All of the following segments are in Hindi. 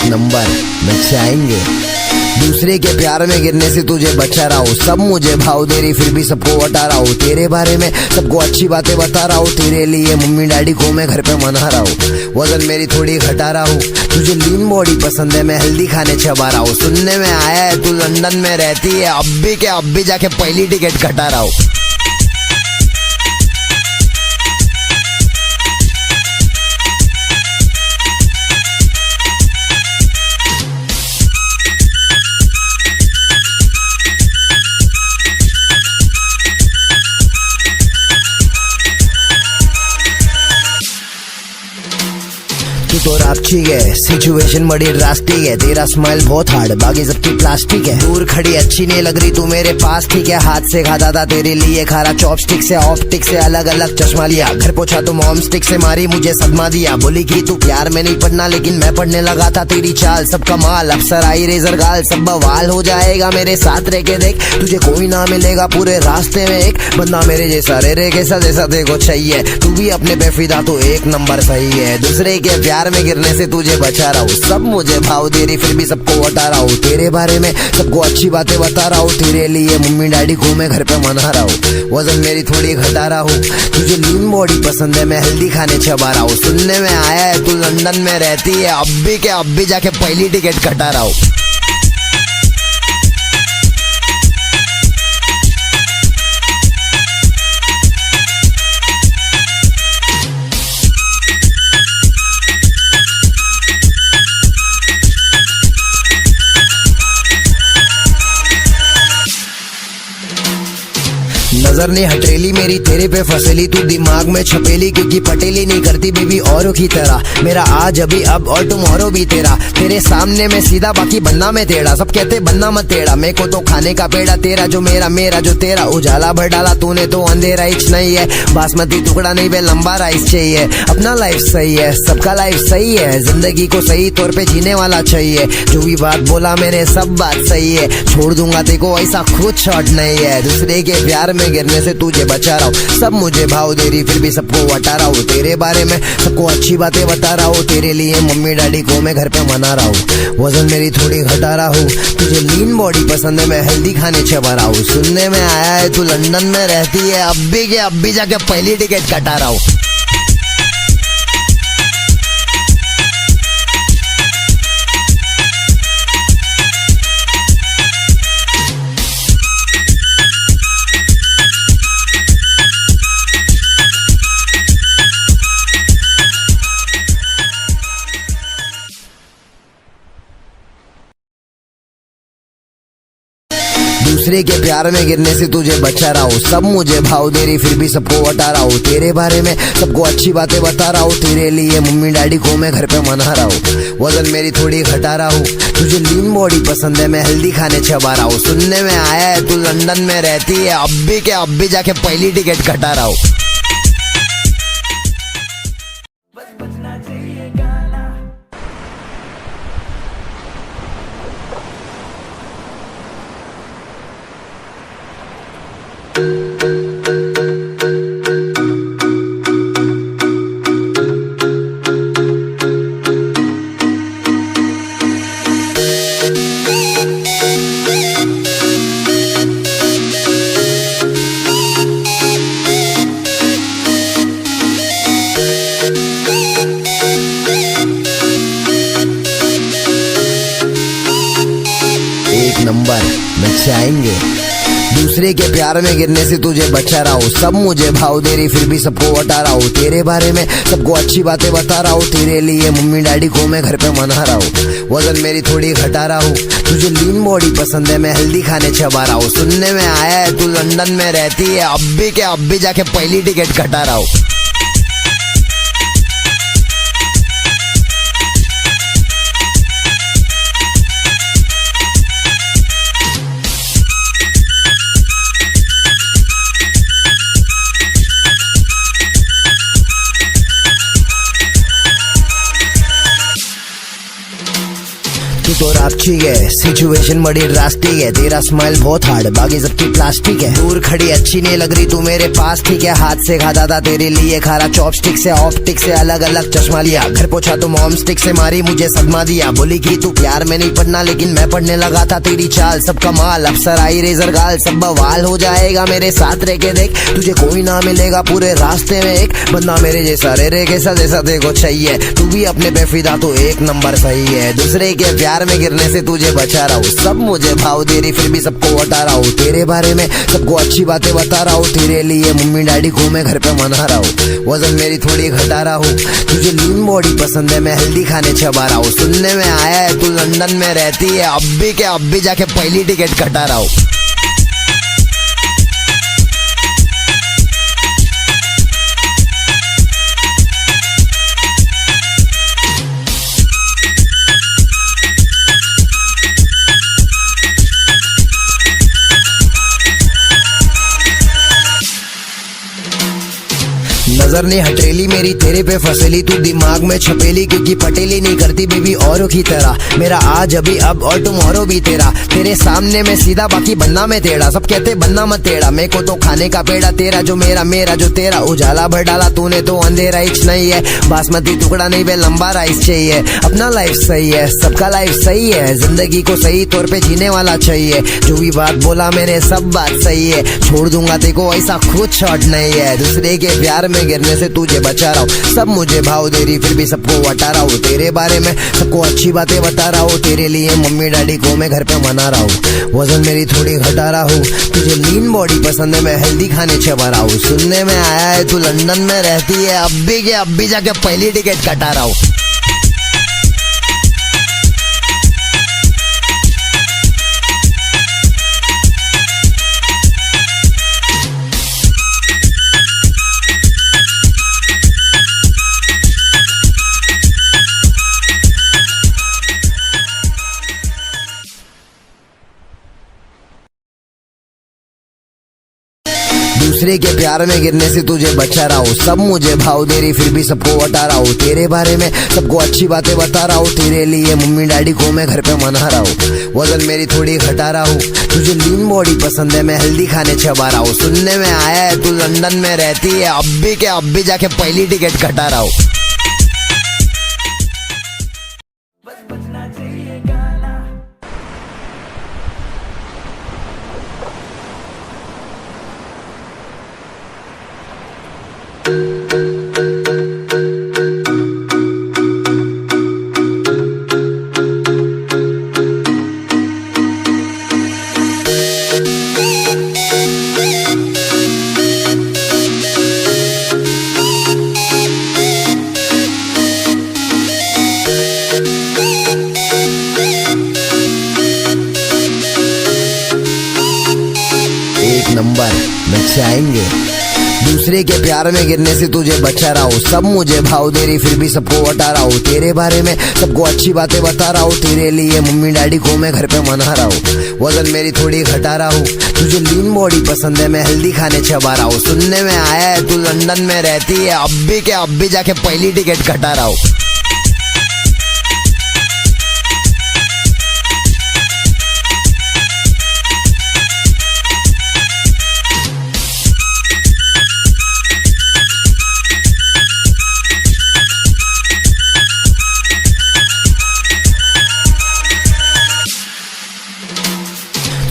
नंबर मचाएंगे। दूसरे के प्यार में गिरने से तुझे बचा रहा हूँ, सब मुझे भाव दे रही फिर भी सबको बता रहा हूँ। तेरे बारे में सबको अच्छी बातें बता रहा हूँ, तेरे लिए मम्मी डैडी को मैं घर पे मना रहा हूँ। वजन मेरी थोड़ी घटा रहा हूँ, तुझे लीन बॉडी पसंद है, मैं हेल्दी खाने चबा रहा हूँ। सुनने में आया है तू लंदन में रहती है, अब भी जाके पहली टिकट कटा रहा हूँ। तू तो रापचिक है, सिचुएशन बड़ी ड्रास्टिक है, तेरा स्माइल बहुत हार्ड, बाकी सबकी प्लास्टिक है। दूर खड़ी अच्छी नहीं लग रही तू मेरे पास, ठीक है। हाथ से खाता था तेरे लिए खारा चॉपस्टिक से, ऑप्टिक से अलग अलग चश्मा लिया। घर पहुंचा तो मॉम स्टिक से मारी, मुझे सदमा दिया। बोली कि तू प्यार में नहीं पढ़ना, लेकिन मैं पढ़ने लगा था। तेरी चाल सब कमाल, अफसर आई रेजर गाल, सब बवाल हो जाएगा मेरे साथ रह के देख। तुझे कोई ना मिलेगा पूरे रास्ते में एक बंदा मेरे जैसा, रे कैसा जैसा देखो चाहिए। तू भी अपने पे फिदा तो एक नंबर सही है। दूसरे के प्यार में गिरने से तुझे बचा रहा हूँ, सब मुझे भाव दे रही फिर भी सबको बता रहा हूँ। तेरे बारे में सबको अच्छी बातें बता रहा हूँ, तेरे लिए मम्मी डैडी को मैं घर पे मना रहा हूँ। वजन मेरी थोड़ी घटा रहा हूँ, तुझे लीन बॉडी पसंद है, मैं हेल्दी खाने चबा रहा हूँ। सुनने में आया है तू लंदन में रहती है, अब भी जाके पहली टिकट कटा रहा हूँ। नजर ने हटेली मेरी तेरे पे फसेली, तू दिमाग में छपेली, क्योंकि पटेली नहीं करती बेबी औरों की तरह। मेरा आज अभी अब और टुमारो भी तेरा, तेरे सामने मैं सीधा बाकी बनना मैं टेढ़ा। सब कहते बनना मत टेढ़ा, मेरे को तो खाने का पेड़ा, तेरा जो मेरा, मेरा जो तेरा। उजाला भर डाला तूने तो अंधेरा हिच नहीं है, बासमती टुकड़ा नहीं वे लंबा राइस चाहिए। अपना लाइफ सही है, सबका लाइफ सही है, जिंदगी को सही तौर पे जीने वाला चाहिए। जो भी बात बोला मैंने सब बात सही है, छोड़ दूंगा तेको ऐसा खुद शॉट नहीं है। दूसरे के प्यार में गिरने से तुझे बचा रहा हूँ, सब मुझे भाव दे रही फिर भी सबको बता रहा हूँ। तेरे बारे में सबको अच्छी बातें बता रहा हूँ, तेरे लिए मम्मी डैडी को मैं घर पे मना रहा हूँ। वजन मेरी थोड़ी घटा रहा हूँ, तुझे लीन बॉडी पसंद है, मैं हेल्दी खाने चबा रहा हूँ। सुनने में आया है तू लंदन में रहती है, अब भी जाके पहली टिकट कटा रहा हूँ। दूसरे के प्यार में गिरने से तुझे बचा रहा हूँ, सब मुझे भाव दे रही फिर भी सबको बता रहा हूँ। तेरे बारे में सबको अच्छी बातें बता रहा हूँ, तेरे लिए मम्मी डैडी को मैं घर पे मना रहा हूँ। वजन मेरी थोड़ी घटा रहा हूँ, तुझे लीन बॉडी पसंद है, मैं हेल्दी खाने चबा रहा हूँ। सुनने में आया है तू लंदन में रहती है, अब भी जाके पहली टिकट कटा रहा हूँ। नंबर मचाएंगे। दूसरे के प्यार में गिरने से तुझे बचा रहा हूँ, सब मुझे भाव दे रही फिर भी सबको बता रहा हूँ। तेरे बारे में सबको अच्छी बातें बता रहा हूँ, तेरे लिए मम्मी डैडी को मैं घर पे मना रहा हूँ। वजन मेरी थोड़ी घटा रहा हूँ, तुझे लीन बॉडी पसंद है, मैं हेल्दी खाने चबा रहा हूँ। सुनने में आया है तू लंदन में रहती है, अब भी जाके पहली टिकट कटा रहा हूँ। तू तो रापची है, सिचुएशन बड़ी ड्रास्टिक है, तेरा स्माइल बहुत हार्ड, बाकी सबकी प्लास्टिक है। दूर खड़ी अच्छी नहीं लग रही, तू मेरे पास ठीक है, हाथ से खाता था तेरे लिए खारा चॉपस्टिक से, ऑप्टिक से अलग अलग चश्मा लिया, घर पहुंचा तो मॉम स्टिक से मारी मुझे सदमा दिया, बोली कि तू प्यार में नहीं पढ़ना लेकिन मैं पढ़ने लगा था तेरी चाल, सब कमाल अफसर आई रेजर गाल, सब बवाल हो जाएगा मेरे साथ रह के देख, तुझे कोई ना मिलेगा पूरे रास्ते में एक बंदा मेरे जैसा रे के सदे सदे को चाहिए, तू भी अपने पे फिदा तो एक नंबर सही है, दूसरे के प्यार में गिरने से तुझे बचा रहा हूँ, सब मुझे भाव दे रही फिर भी सबको हटा रहा हूँ, तेरे बारे में सबको अच्छी बातें बता रहा हूँ, तेरे लिए मम्मी डैडी को मैं घर पे मना रहा हूँ, वजन मेरी थोड़ी घटा रहा हूँ, तुझे लीन बॉडी पसंद है मैं हेल्दी खाने चबा रहा हूँ, सुनने में आया है तू लंदन में रहती है, अब भी जाके पहली टिकट कटा रहा हूँ। नजर ने हटेली मेरी तेरे पे फसेली, तू दिमाग में छपेली क्योंकि पटेली नहीं करती बेबी औरों की तरह, मेरा आज अभी अब और टुमारो भी तेरा, तेरे सामने मैं सीधा बाकी बनना मैं टेढ़ा, सब कहते बनना मत टेढ़ा, मेरे को तो खाने का पेड़ा तेरा जो मेरा मेरा जो तेरा, उजाला भर डाला तूने तो अंधेरा हिच नहीं है, बासमती टुकड़ा नहीं वे लंबा राइस चाहिए, अपना लाइफ सही है सबका लाइफ सही है, जिंदगी को सही तौर पे जीने वाला चाहिए, जो भी बात बोला मेरे सब बात सही है, छोड़ दूंगा तेको ऐसा खुद शॉट नहीं है, दूसरे के प्यार में गिरने से तुझे बचा रहा हूँ, सब मुझे भाव दे रही फिर भी सबको हटा रहा हूँ, तेरे बारे में सबको अच्छी बातें बता रहा हूँ, तेरे लिए मम्मी डैडी को मैं घर पे मना रहा हूँ, वजन मेरी थोड़ी घटा रहा हूँ, तुझे लीन बॉडी पसंद है मैं हेल्दी खाने चबा रहा हूँ, सुनने में आया है तू लंदन में रहती है, अब भी जाके पहली टिकट कटा रहा हूँ। दूसरे के प्यार में गिरने से तुझे बचा रहा हूँ, सब मुझे भाव दे रही फिर भी सबको हटा रहा हूँ, तेरे बारे में सबको अच्छी बातें बता रहा हूँ, तेरे लिए मम्मी डैडी को मैं घर पे मना रहा हूँ, वजन मेरी थोड़ी घटा रहा हूँ, तुझे लीन बॉडी पसंद है मैं हेल्दी खाने चबा रहा हूँ, सुनने में आया है तू लंदन में रहती है, अब भी जाके पहली टिकट कटा रहा हूँ। नंबर नचाएंगे, दूसरे के प्यार में गिरने से तुझे बचा रहा हूँ, सब मुझे भाव दे रही फिर भी सबको हटा रहा हूँ, तेरे बारे में सबको अच्छी बातें बता रहा हूँ, तेरे लिए मम्मी डैडी को मैं घर पे मना रहा हूँ, वजन मेरी थोड़ी घटा रहा हूँ, तुझे लीन बॉडी पसंद है मैं हेल्दी खाने चबा रहा हूँ, सुनने में आया है तू लंदन में रहती है, अब भी जाके पहली टिकट कटा रहा हूँ।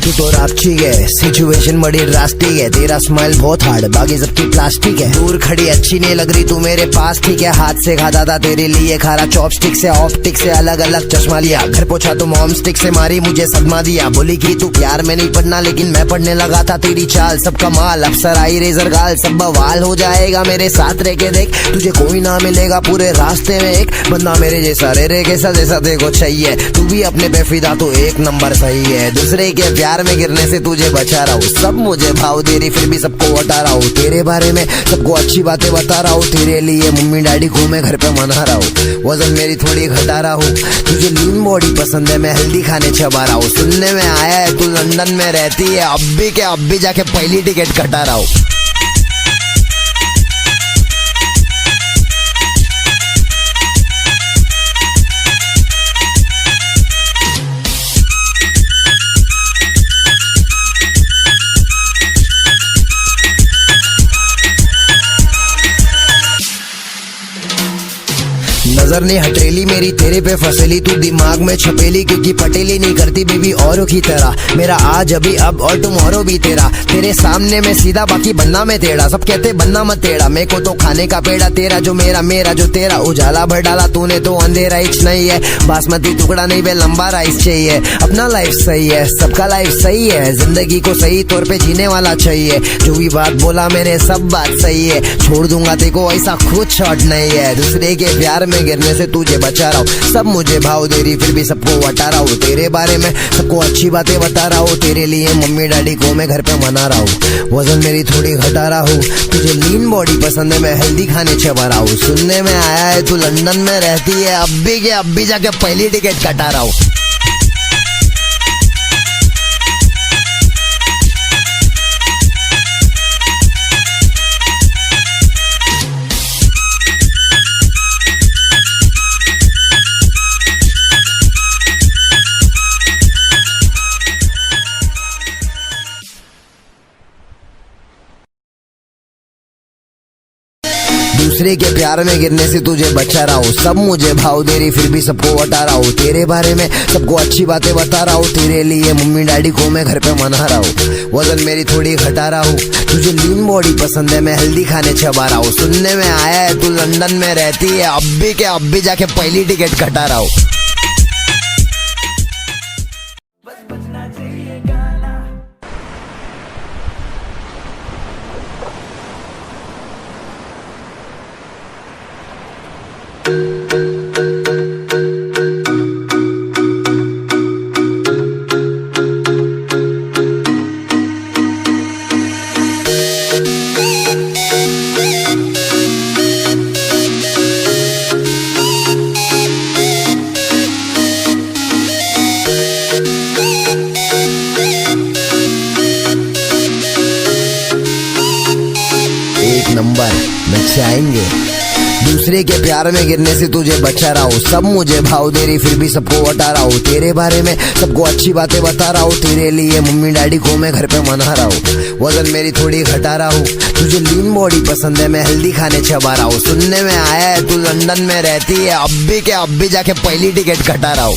तू तो रापची है, सिचुएशन बड़ी ड्रास्टिक है, तेरा स्माइल बहुत हार्ड, बाकी सबकी प्लास्टिक है, दूर खड़ी अच्छी नहीं लग रही, तू मेरे पास ठीक है, हाथ से खाता था तेरे लिए खारा चॉपस्टिक से, ऑप्टिक से अलग अलग चश्मा लिया, घर पहुंचा तो मॉम स्टिक से मारी मुझे सदमा दिया, बोली कि तू प्यार में नहीं पढ़ना लेकिन मैं पढ़ने लगा था तेरी चाल, सब कमाल अफसर आई रेजर गाल, सब बवाल हो जाएगा मेरे साथ रह के देख, तुझे कोई ना मिलेगा पूरे रास्ते में एक बंदा मेरे जैसा रे के सदे सदे को चाहिए, तू भी अपने पे फिदा तो एक नंबर सही है, दूसरे के प्यार में गिरने से तुझे बचा रहा हूँ, सब मुझे भाव दे रही फिर भी सबको हटा रहा हूँ, तेरे बारे में सबको अच्छी बातें बता रहा हूँ, तेरे लिए मम्मी डैडी को मैं घर पे मना रहा हूँ, वजन मेरी थोड़ी घटा रहा हूँ, तुझे लीन बॉडी पसंद है मैं हेल्दी खाने चबा रहा हूँ, सुनने में आया है तू लंदन में रहती है, अब भी जाके पहली टिकट कटा रहा हूँ। नजर ने हथेली मेरी तेरे पे फसेली, तू दिमाग में छपेली क्योंकि पटेली नहीं करती बेबी औरों की तरह। मेरा आज अभी अब और टुमारो भी तेरा, तेरे सामने मैं सीधा बाकी बनना मैं टेढ़ा। सब कहते बनना मत टेढ़ा, मेरे को तो खाने का पेड़ा, तेरा जो मेरा मेरा जो तेरा। उजाला भर डाला तूने तो अंधेरा हिच नहीं है, बासमती टुकड़ा नहीं बे लंबा राइस चाहिए। अपना लाइफ सही है, सबका लाइफ सही है, जिंदगी को सही तौर पे जीने वाला चाहिए। जो भी बात बोला मैंने सब बात सही है, छोड़ दूंगा तेको ऐसा खुद शॉट नहीं है। दूसरे के प्यार में गिरने से तुझे बचा रहा हूँ, सब मुझे भाव दे रही फिर भी सबको हटा रहा हूँ। तेरे बारे में सबको अच्छी बातें बता रहा हूँ, तेरे लिए मम्मी डैडी को मैं घर पे मना रहा हूँ। वजन मेरी थोड़ी घटा रहा हूँ, तुझे लीन बॉडी पसंद है, मैं हेल्दी खाने चबा रहा हूँ। सुनने में आया है तू लंदन में रहती है, अब भी जाके पहली टिकट कटा रहा हूँ। दूसरे के प्यार में गिरने से तुझे बचा रहा हूँ, सब मुझे भाव दे रही फिर भी सबको हटा रहा हूँ। तेरे बारे में सबको अच्छी बातें बता रहा हूँ, तेरे लिए मम्मी डैडी को मैं घर पे मना रहा हूँ। वजन मेरी थोड़ी घटा रहा हूँ, तुझे लीन बॉडी पसंद है, मैं हेल्दी खाने चबा रहा हूँ। सुनने में आया है तू लंदन में रहती है, अब भी जाके पहली टिकट कटा रहा हूँ। नंबर नचाएंगे। दूसरे के प्यार में गिरने से तुझे बचा रहा हूँ, सब मुझे भाव दे रही फिर भी सबको हटा रहा हूँ। तेरे बारे में सबको अच्छी बातें बता रहा हूँ, तेरे लिए मम्मी डैडी को मैं घर पे मना रहा हूँ। वजन मेरी थोड़ी घटा रहा हूँ, तुझे लीन बॉडी पसंद है, मैं हेल्दी खाने चबा रहा हूँ। सुनने में आया है तू लंदन में रहती है, अब भी जाके पहली टिकट कटा रहा हूँ।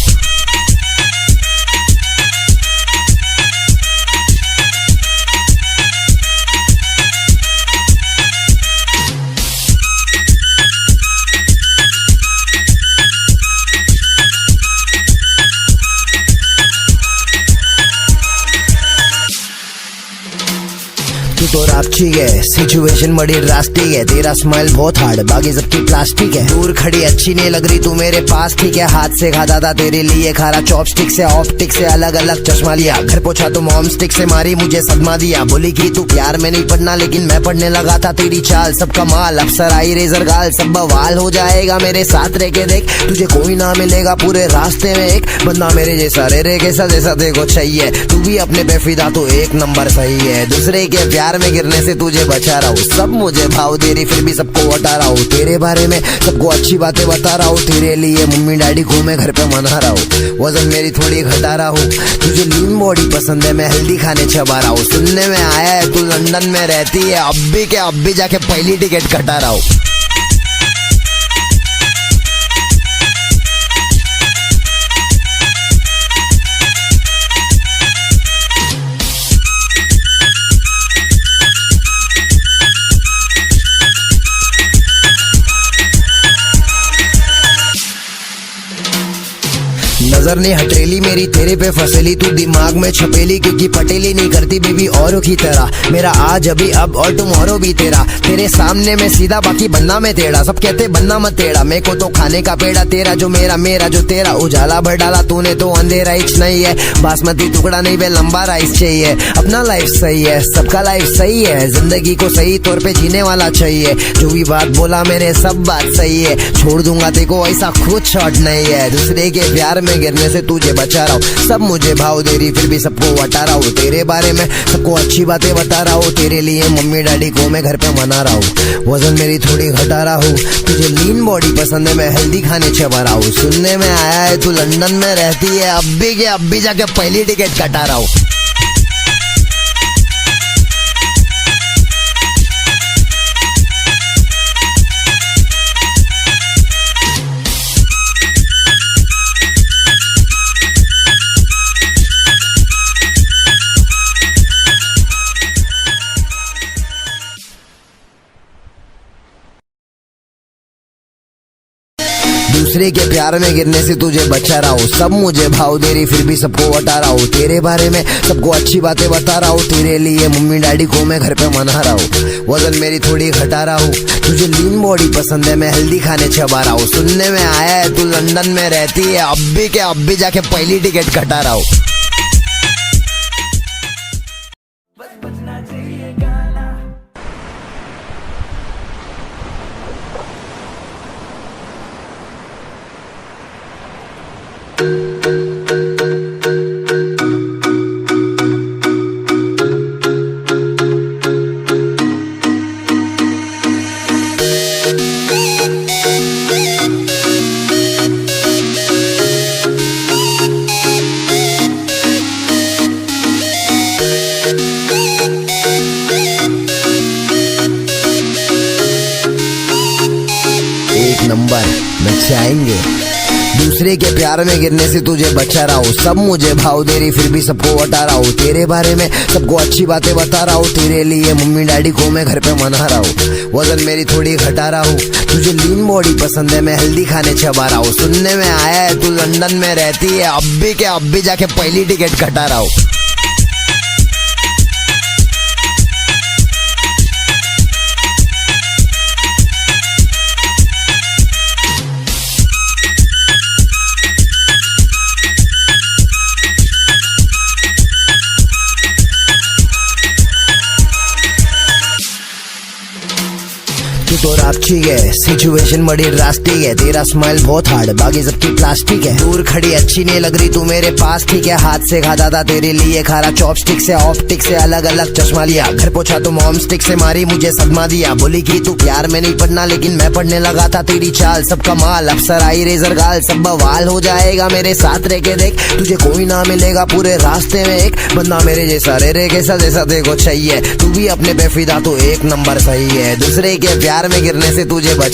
तू तो रापची है, सिचुएशन बड़ी ड्रास्टिक है, तेरा स्माइल बहुत हार्ड बाकी सबकी प्लास्टिक है। दूर खड़ी अच्छी नहीं लग रही तू मेरे पास ठीक है, हाथ से खाता था तेरे लिए खारा चॉपस्टिक से, ऑप्टिक से अलग अलग चश्मा लिया। घर पहुंचा तो मॉम स्टिक से मारी मुझे सदमा दिया, बोली कि तू प्यार में नहीं पढ़ना लेकिन मैं पढ़ने लगा था। तेरी चाल सब कमाल, अफसर आई रेजर गाल, सब बवाल हो जाएगा मेरे साथ रह के देख, तुझे कोई ना मिलेगा पूरे रास्ते में एक बंदा मेरे जैसा रे कैसा जैसा देखो चाहिए। तू भी अपने पे फिदा तो एक नंबर सही है, दूसरे के प्यार में गिरने से तुझे बचा रहा हूँ, सब मुझे भाव दे रही फिर भी सबको हटा रहा हूँ। तेरे बारे में सबको अच्छी बातें बता रहा हूँ, तेरे लिए मम्मी डैडी को मैं घर पे मना रहा हूँ। वजन मेरी थोड़ी घटा रहा हूँ, तुझे लीन बॉडी पसंद है, मैं हेल्दी खाने चबा रहा हूँ। सुनने में आया है तू लंदन में रहती है, अब भी जाके पहली टिकट कटा रहा हूँ। नजर ने हथेली मेरी तेरे पे फसेली, तू दिमाग में छपेली क्योंकि पटेली नहीं करती बेबी औरों की तरह। मेरा आज अभी अब और टुमारो भी तेरा, तेरे सामने मैं सीधा बाकी बनना मैं टेढ़ा। सब कहते बनना मत टेढ़ा, मेरे को तो खाने का पेड़ा, तेरा जो मेरा मेरा जो तेरा। उजाला भर डाला तूने तो अंधेरा हिच नहीं है, बासमती टुकड़ा नहीं बे लंबा राइस चाहिए। अपना लाइफ सही है, सबका लाइफ सही है, जिंदगी को सही तौर पे जीने वाला चाहिए। जो भी बात बोला मैंने सब बात सही है, छोड़ दूंगा तेको ऐसा खुद शॉट नहीं है। दूसरे के प्यार में गिरने से तुझे बचा रहा हूँ, सब मुझे भाव दे रही फिर भी सबको हटा रहा हूँ। तेरे बारे में सबको अच्छी बातें बता रहा हूँ, तेरे लिए मम्मी डैडी को मैं घर पे मना रहा हूँ। वजन मेरी थोड़ी घटा रहा हूँ, तुझे लीन बॉडी पसंद है, मैं हेल्दी खाने चबा रहा हूँ। सुनने में आया है तू लंदन में रहती है, अब भी जाके पहली टिकट कटा रहा हूँ। दूसरे के प्यार में गिरने से तुझे बचा रहा हूँ, सब मुझे भाव दे रही फिर भी सबको बता रहा हूँ, तेरे बारे में सबको अच्छी बातें बता रहा हूँ, तेरे लिए मम्मी डैडी को मैं घर पे मना रहा हूँ, वजन मेरी थोड़ी घटा रहा हूँ, तुझे लीन बॉडी पसंद है मैं हेल्दी खाने चबा रहा हूँ, सुनने में आया है तू लंदन में रहती है, अब भी जाके पहली टिकट कटा रहा हूँ। नंबर मचाएंगे, दूसरे के प्यार में गिरने से तुझे बचा रहा हूँ, सब मुझे भाव दे रही फिर भी सबको बता रहा हूँ, तेरे बारे में सबको अच्छी बातें बता रहा हूँ, तेरे लिए मम्मी डैडी को मैं घर पे मना रहा हूँ, वजन मेरी थोड़ी घटा रहा हूँ, तुझे लीन बॉडी पसंद है मैं हेल्दी खाने चबा रहा हूँ, सुनने में आया है तू लंदन में रहती है, अब भी जाके पहली टिकट कटा रहा हूँ। तू तो रापची है, सिचुएशन बड़ी ड्रास्टिक है, तेरा स्माइल बहुत हार्ड बाकी सबकी प्लास्टिक है, दूर खड़ी अच्छी नहीं लग रही तू मेरे पास ठीक है, हाथ से खाता था तेरे लिए खारा चॉपस्टिक से ऑप्टिक से अलग अलग चश्मा लिया, घर पहुंचा तो मॉम स्टिक से मारी मुझे सदमा दिया, बोली कि तू प्यार में नहीं पढ़ना लेकिन मैं पढ़ने लगा था, तेरी चाल सब कमाल अफसर आई रेजर गाल सब बवाल हो जाएगा मेरे साथ रह के देख, तुझे कोई ना मिलेगा पूरे रास्ते में एक बंदा मेरे जैसा रे कैसा जैसा देखो चाहिए, तू भी अपने पे फिदा तो एक नंबर सही है, दूसरे के प्यार में गिरने से तुझे बच